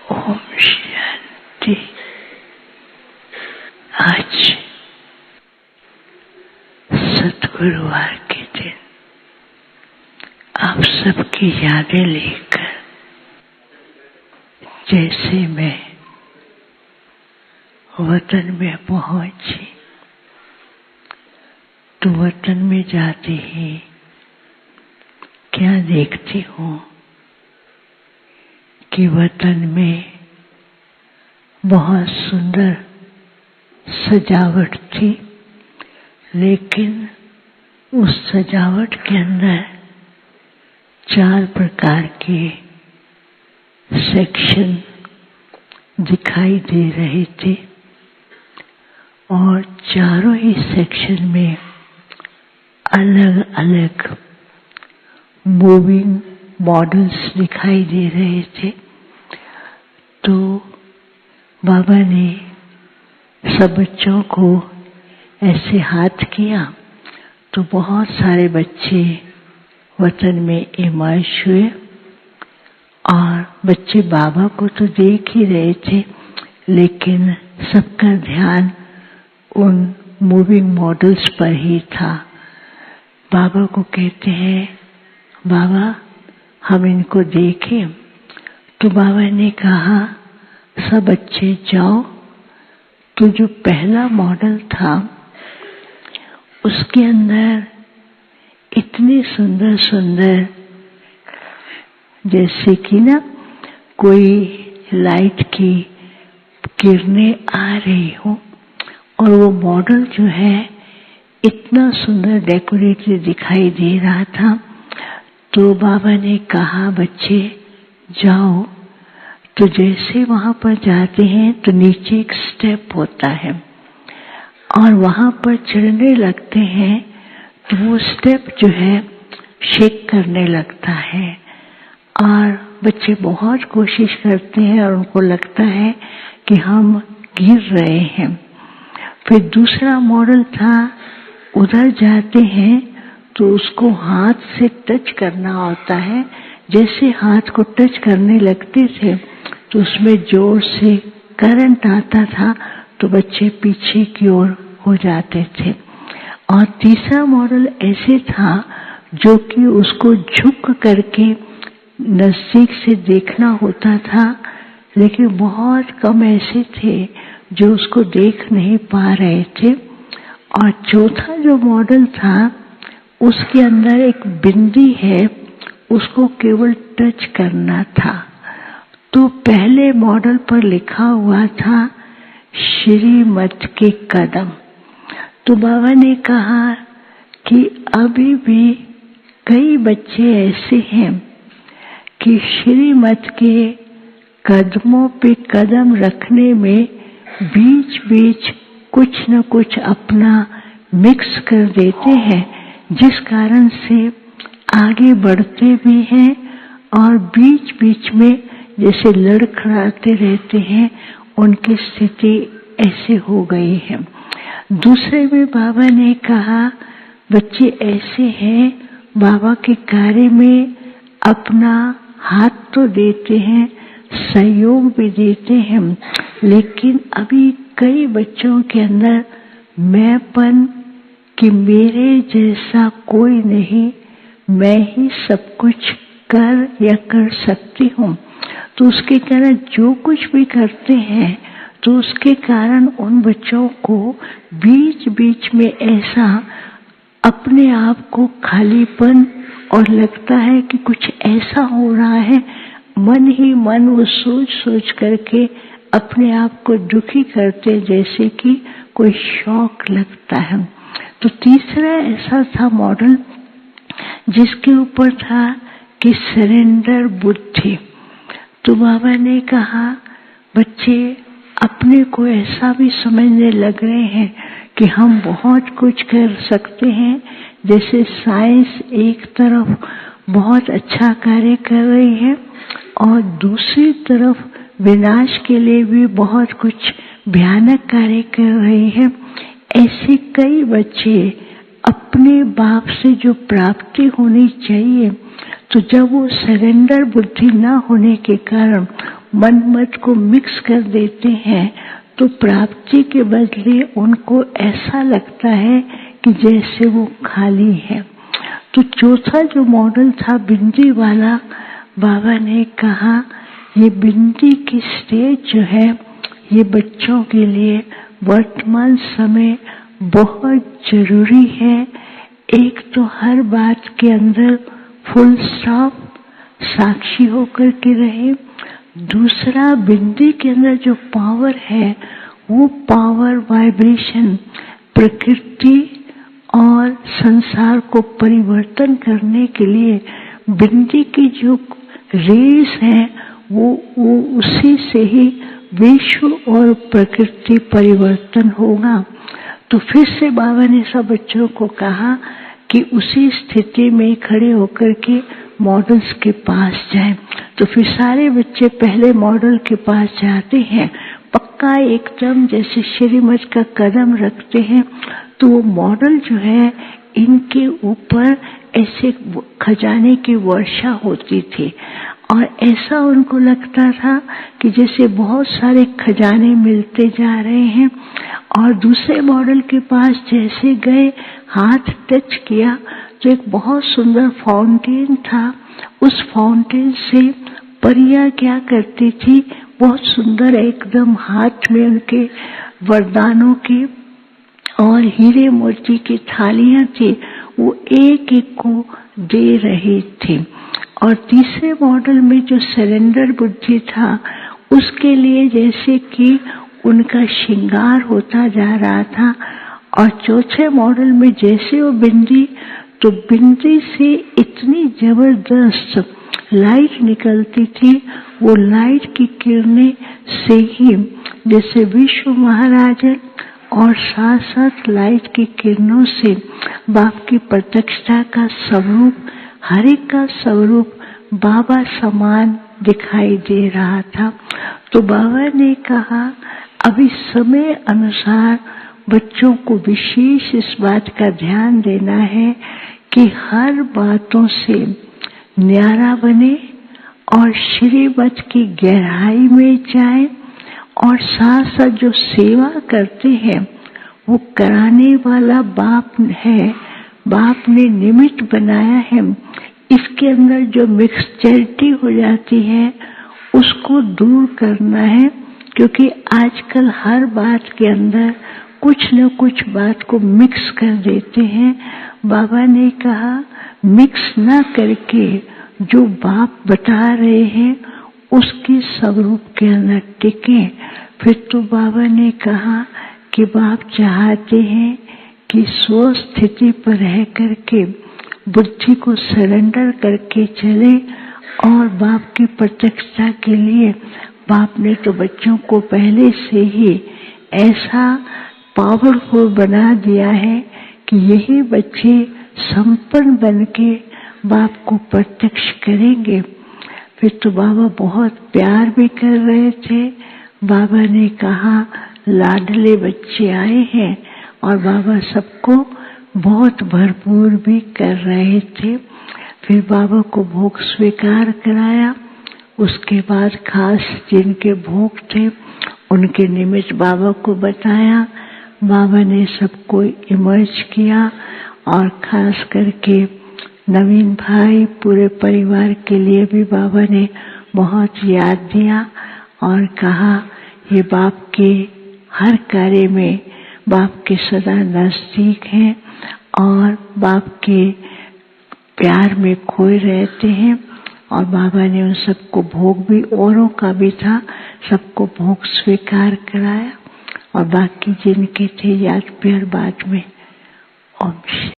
ओम शांति। आज सद्गुरुवार के दिन आप सबकी यादें लेकर जैसे मैं वतन में पहुंची, तो वतन में जाते ही क्या देखती हूँ कि वतन में बहुत सुंदर सजावट थी, लेकिन उस सजावट के अंदर 4 प्रकार के सेक्शन दिखाई दे रहे थे और चारों ही सेक्शन में अलग अलग मूविंग मॉडल्स दिखाई दे रहे थे। तो बाबा ने सब बच्चों को ऐसे हाथ किया, तो बहुत सारे बच्चे वतन में इमर्ज हुए और बच्चे बाबा को तो देख ही रहे थे, लेकिन सबका ध्यान उन मूविंग मॉडल्स पर ही था। बाबा को कहते हैं, बाबा हम इनको देखें। तो बाबा ने कहा, सब बच्चे जाओ। तो जो पहला मॉडल था उसके अंदर इतनी सुंदर सुंदर, जैसे कि ना कोई लाइट की किरणें आ रही हो, और वो मॉडल जो है इतना सुंदर डेकोरेटेड दिखाई दे रहा था। तो बाबा ने कहा, बच्चे जाओ। तो जैसे वहां पर जाते हैं तो नीचे एक स्टेप होता है और वहां पर चढ़ने लगते हैं, तो वो स्टेप जो है शेक करने लगता है और बच्चे बहुत कोशिश करते हैं और उनको लगता है कि हम गिर रहे हैं। फिर दूसरा मॉडल था, उधर जाते हैं तो उसको हाथ से टच करना होता है। जैसे हाथ को टच करने लगते थे तो उसमें जोर से करंट आता था, तो बच्चे पीछे की ओर हो जाते थे। और तीसरा मॉडल ऐसे था जो कि उसको झुक करके नजदीक से देखना होता था, लेकिन बहुत कम ऐसे थे जो उसको देख नहीं पा रहे थे। और चौथा जो मॉडल था उसके अंदर एक बिंदी है, उसको केवल टच करना था। तो पहले मॉडल पर लिखा हुआ था श्रीमत के कदम। तो बाबा ने कहा कि अभी भी कई बच्चे ऐसे हैं कि श्रीमत के कदमों पे कदम रखने में बीच बीच कुछ न कुछ अपना मिक्स कर देते हैं, जिस कारण से आगे बढ़ते भी हैं और बीच बीच में जैसे लड़खड़ाते रहते हैं, उनकी स्थिति ऐसे हो गई है। दूसरे में बाबा ने कहा, बच्चे ऐसे हैं बाबा के कार्य में अपना हाथ तो देते हैं, सहयोग भी देते हैं, लेकिन अभी कई बच्चों के अंदर मैंपन कि मेरे जैसा कोई नहीं, मैं ही सब कुछ कर या कर सकती हूँ। तो उसके कारण जो कुछ भी करते हैं, तो उसके कारण उन बच्चों को बीच बीच में ऐसा अपने आप को खालीपन और लगता है कि कुछ ऐसा हो रहा है, मन ही मन वो सोच सोच करके अपने आप को दुखी करते, जैसे कि कोई शौक लगता है। तो तीसरा ऐसा था मॉडल जिसके ऊपर था कि सरेंडर बुद्धि। तो बाबा ने कहा, बच्चे अपने को ऐसा भी समझने लग रहे हैं कि हम बहुत कुछ कर सकते हैं, जैसे साइंस एक तरफ बहुत अच्छा कार्य कर रही है और दूसरी तरफ विनाश के लिए भी बहुत कुछ भयानक कार्य कर रही है। ऐसे कई बच्चे अपने बाप से जो प्राप्ति होनी चाहिए, तो जब वो सरेंडर बुद्धि ना होने के कारण मनमत को मिक्स कर देते हैं तो प्राप्ति के बदले उनको ऐसा लगता है कि जैसे वो खाली है। तो चौथा जो मॉडल था बिंदी वाला, बाबा ने कहा ये बिंदी की स्टेज जो है ये बच्चों के लिए वर्तमान समय बहुत जरूरी है। एक तो हर बात के अंदर फुल स्टॉप साक्षी होकर के रहे। दूसरा, बिंदी के अंदर जो पावर है वो पावर वाइब्रेशन प्रकृति और संसार को परिवर्तन करने के लिए बिंदी की जो रेस है वो उसी से ही विश्व और प्रकृति परिवर्तन होगा। तो फिर से बाबा ने सब बच्चों को कहा कि उसी स्थिति में खड़े होकर के मॉडल्स के पास जाएं। तो फिर सारे बच्चे पहले मॉडल के पास जाते हैं, पक्का एकदम जैसे श्रीमत का कदम रखते हैं। तो वो मॉडल जो है इनके ऊपर ऐसे खजाने की वर्षा होती थी और ऐसा उनको लगता था कि जैसे बहुत सारे खजाने मिलते जा रहे हैं। और दूसरे मॉडल के पास जैसे गए, हाथ टच किया तो एक बहुत सुंदर फाउंटेन था। उस फाउंटेन से परियां क्या करती थी, बहुत सुंदर एकदम हाथ में उनके वरदानों की और हीरे मोती की थालियां थी, वो एक एक को दे रही थी। और तीसरे मॉडल में जो सरेंडर बुद्धि था उसके लिए जैसे कि उनका श्रृंगार होता जा रहा था। और चौथे मॉडल में जैसे वो बिंदी, तो बिंदी से इतनी जबरदस्त लाइट निकलती थी, वो लाइट की किरणें से ही जैसे विश्व महाराजन और साथ साथ लाइट की किरणों से बाप की प्रत्यक्षता का स्वरूप, हर एक का स्वरूप बाबा समान दिखाई दे रहा था। तो बाबा ने कहा अभी समय अनुसार बच्चों को विशेष इस बात का ध्यान देना है कि हर बातों से न्यारा बने और श्रीमत की गहराई में जाए और साथ साथ जो सेवा करते हैं वो कराने वाला बाप है, बाप ने निमित्त बनाया है। इसके अंदर जो मिक्सचरिटी हो जाती है उसको दूर करना है, क्योंकि आजकल हर बात के अंदर कुछ न कुछ बात को मिक्स कर देते हैं। बाबा ने कहा मिक्स ना करके जो बाप बता रहे हैं उसके स्वरूप के अंदर टिके। फिर तो बाबा ने कहा कि बाप चाहते हैं कि स्व स्थिति पर रह करके बुद्धि को सरेंडर करके चले। और बाप की प्रत्यक्षता के लिए बाप ने तो बच्चों को पहले से ही ऐसा पावरफुल बना दिया है कि यही बच्चे संपन्न बन के बाप को प्रत्यक्ष करेंगे। फिर तो बाबा बहुत प्यार भी कर रहे थे। बाबा ने कहा लाडले बच्चे आए हैं और बाबा सबको बहुत भरपूर भी कर रहे थे। फिर बाबा को भोग स्वीकार कराया। उसके बाद खास जिनके भोग थे उनके निमित्त बाबा को बताया। बाबा ने सबको इमर्ज किया और खास करके नवीन भाई पूरे परिवार के लिए भी बाबा ने बहुत याद दिया और कहा ये बाप के हर कार्य में बाप के सदा नजदीक हैं और बाप के प्यार में खोए रहते हैं। और बाबा ने उन सबको भोग भी औरों का भी था, सबको भोग स्वीकार कराया। और बाकी जिनके थे याद प्यार बाद में। ओम